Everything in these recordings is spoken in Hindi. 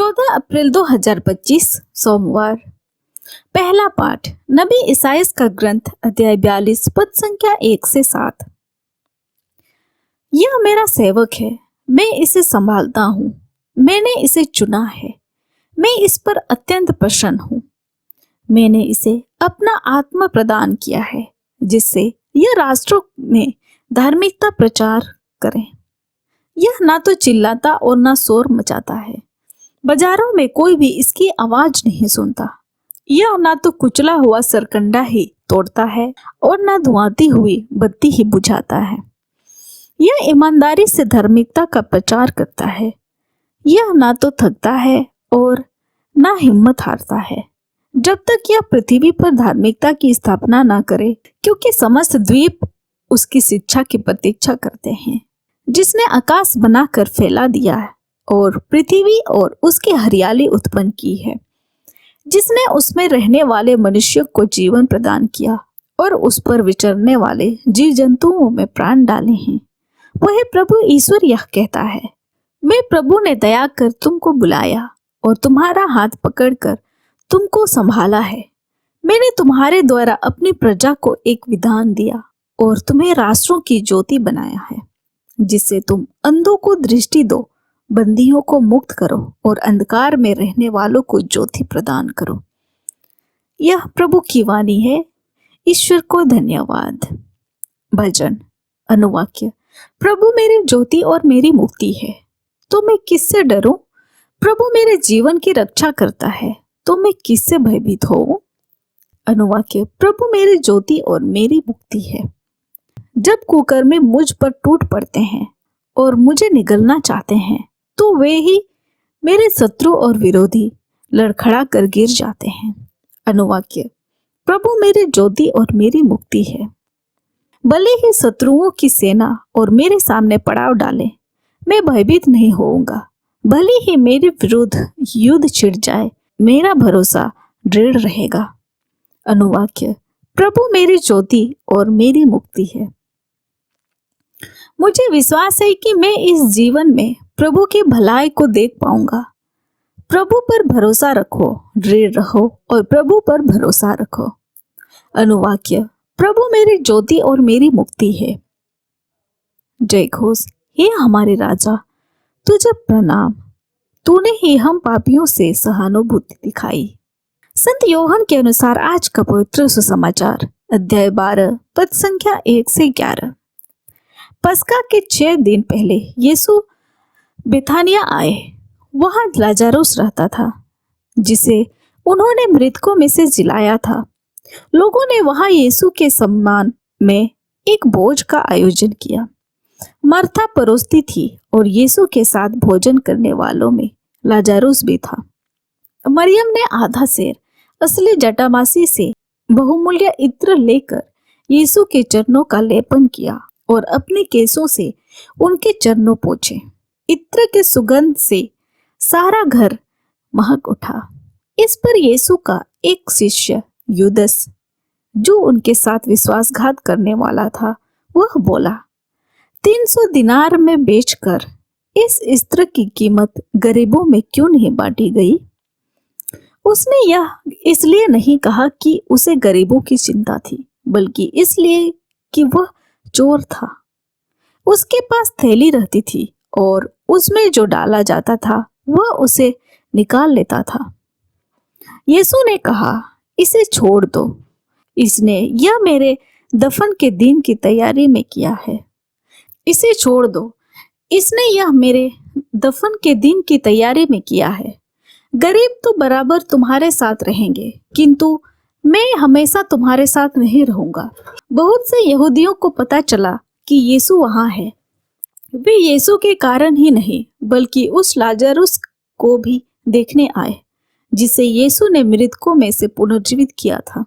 14 अप्रैल 2025 सोमवार। पहला पाठ नबी इसाइयाह का ग्रंथ अध्याय 42 पद संख्या 1 से 7। यह मेरा सेवक है, मैं इसे संभालता हूँ, मैंने इसे चुना है, मैं इस पर अत्यंत प्रसन्न हूँ। मैंने इसे अपना आत्मा प्रदान किया है, जिससे यह राष्ट्रों में धार्मिकता प्रचार करे। यह ना तो चिल्लाता और ना शोर मचाता है, बाजारों में कोई भी इसकी आवाज नहीं सुनता। यह ना तो कुचला हुआ सरकंडा ही तोड़ता है और ना धुआंती हुई बत्ती ही बुझाता है। यह ईमानदारी से धार्मिकता का प्रचार करता है। यह ना तो थकता है और ना हिम्मत हारता है, जब तक यह पृथ्वी पर धार्मिकता की स्थापना ना करे, क्योंकि समस्त द्वीप उसकी शिक्षा की प्रतीक्षा करते हैं। जिसने आकाश बनाकर फैला दिया है और पृथ्वी और उसकी हरियाली उत्पन्न की है, जिसने उसमें रहने वाले मनुष्यों को जीवन प्रदान किया और उस पर विचरने वाले जीव जंतुओं में प्राण डाले हैं, वह प्रभु ईश्वर यह कहता है, मैं प्रभु ने दया कर तुमको बुलाया और तुम्हारा हाथ पकड़कर तुमको संभाला है। मैंने तुम्हारे द्वारा अपनी प्रजा को एक विधान दिया और तुम्हें राष्ट्रों की ज्योति बनाया है, जिससे तुम अंधों को दृष्टि दो, बंदियों को मुक्त करो और अंधकार में रहने वालों को ज्योति प्रदान करो। यह प्रभु की वाणी है। ईश्वर को धन्यवाद। भजन अनुवाक्य। प्रभु मेरी ज्योति और मेरी मुक्ति है, तो मैं किससे डरूं? प्रभु मेरे जीवन की रक्षा करता है, तो मैं किससे भयभीत होऊं? अनुवाक्य। प्रभु मेरी ज्योति और मेरी मुक्ति है। जब कुकर्मी मुझ पर टूट पड़ते हैं और मुझे निगलना चाहते हैं, तो वे ही मेरे शत्रु और विरोधी लड़खड़ा कर गिर जाते हैं। अनुवाक्य। प्रभु मेरी ज्योति और मेरी मुक्ति है। भले ही शत्रुओं की सेना और मेरे सामने पड़ाव डाले, मैं भयभीत नहीं होऊंगा। भले ही मेरे विरुद्ध युद्ध छिड़ जाए, मेरा भरोसा दृढ़ रहेगा। अनुवाक्य। प्रभु मेरी ज्योति और मेरी मुक्ति है। मुझे विश्वास है कि मैं इस जीवन में प्रभु की भलाई को देख पाऊंगा। प्रभु पर भरोसा रखो, दृढ़ रहो और प्रभु पर भरोसा रखो। अनुवाक्य। प्रभु मेरी ज्योति और मेरी मुक्ति है। जय घोष। हे हमारे राजा, तुझे प्रणाम। तूने ही हम पापियों से सहानुभूति दिखाई। संत योहन के अनुसार आज का पवित्र सुसमाचार अध्याय 12 पद संख्या 1 से 11। पस्का के 6 दिन पहले यीशु बेथानिया आए। वहां लाजरुस रहता था, जिसे उन्होंने मृतकों में से जिलाया था। लोगों ने वहां यीशु के सम्मान में एक भोज का आयोजन किया। मर्था परोसती थी और यीशु के साथ भोजन करने वालों में लाजरुस भी था। मरियम ने आधा सेर असली जटामासी से बहुमूल्य इत्र लेकर यीशु के चरणों का लेपन किया और अपने केसों से उनके चरणों पोंछे। इत्र के सुगंध से सारा घर महक उठा। इस पर यीशु का एक शिष्य यूदस, जो उनके साथ विश्वासघात करने वाला था, वह बोला, 300 दिनार में बेचकर इस इत्र की कीमत गरीबों में क्यों नहीं बांटी गई? उसने यह इसलिए नहीं कहा कि उसे गरीबों की चिंता थी, बल्कि इसलिए कि वह चोर था। उसके पास थैली रहती थी और उसमें जो डाला जाता था वह उसे निकाल लेता था। यीशु ने कहा, इसे छोड़ दो, इसने यह मेरे दफन के दिन की तैयारी में किया है। इसे छोड़ दो, इसने यह मेरे दफन के दिन की तैयारी में किया है। गरीब तो बराबर तुम्हारे साथ रहेंगे, किंतु मैं हमेशा तुम्हारे साथ नहीं रहूंगा। बहुत से यहूदियों को पता चला कि यीशु वहां है। वे यीशु के कारण ही नहीं, बल्कि उस लाजरुस को भी देखने आए, जिसे यीशु ने मृतकों में से पुनर्जीवित किया था।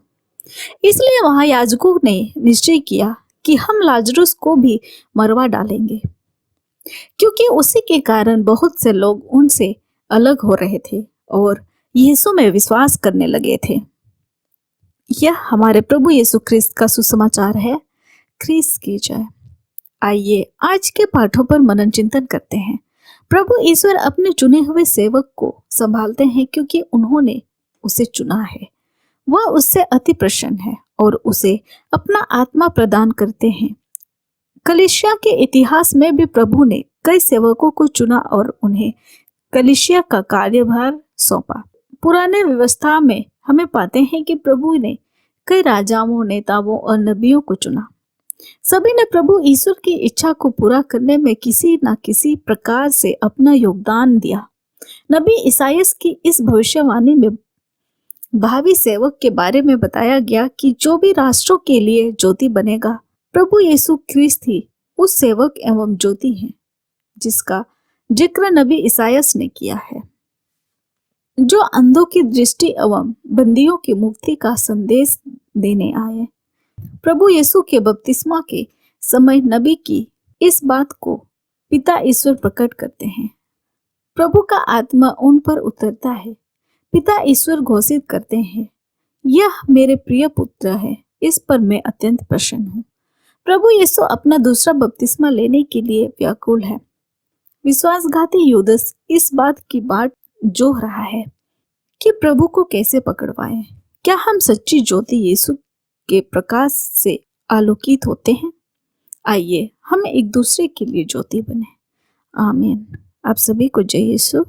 इसलिए वहां याजकों ने निश्चय किया कि हम लाजरुस को भी मरवा डालेंगे, क्योंकि उसी के कारण बहुत से लोग उनसे अलग हो रहे थे और यीशु में विश्वास करने लगे थे। यह हमारे प्रभु यीशु ख्रिस्त का सुसमाचार है। ख्रिस्त की जय। आइए आज के पाठों पर मनन चिंतन करते हैं। प्रभु ईश्वर अपने चुने हुए सेवक को संभालते हैं क्योंकि उन्होंने उसे चुना है। वह उससे अति प्रसन्न है और उसे अपना आत्मा प्रदान करते हैं। कलीसिया के इतिहास में भी प्रभु ने कई सेवकों को चुना और उन्हें कलीसिया का कार्यभार सौंपा। पुराने व्यवस्था में हमें पाते हैं कि प्रभु ने कई राजाओं, नेताओं और नबियों को चुना। सभी ने प्रभु ईश्वर की इच्छा को पूरा करने में किसी न किसी प्रकार से अपना योगदान दिया। नबी ईसायास की इस भविष्यवाणी में भावी सेवक के बारे में बताया गया कि जो भी राष्ट्रों के लिए ज्योति बनेगा, प्रभु यीशु ख्रिस्त ही उस सेवक एवं ज्योति है जिसका जिक्र नबी ईसायास ने किया है, जो अंधों की दृष्टि एवं बंदियों की मुक्ति का संदेश देने आए। प्रभु यीशु के बपतिस्मा के समय नबी की इस बात को पिता ईश्वर प्रकट करते हैं। प्रभु का आत्मा उन पर उतरता है। पिता ईश्वर घोषित करते हैं, यह मेरे प्रिय पुत्र है, इस पर मैं अत्यंत प्रसन्न हूँ। प्रभु यीशु अपना दूसरा बपतिस्मा लेने के लिए व्याकुल है। विश्वासघाती यूदस इस बात की बाट जोह रहा है कि प्रभु को कैसे पकड़वाएं। क्या हम सच्ची ज्योति यीशु के प्रकाश से आलोकित होते हैं? आइए हम एक दूसरे के लिए ज्योति बने। आमीन। आप सभी को जय यीशु।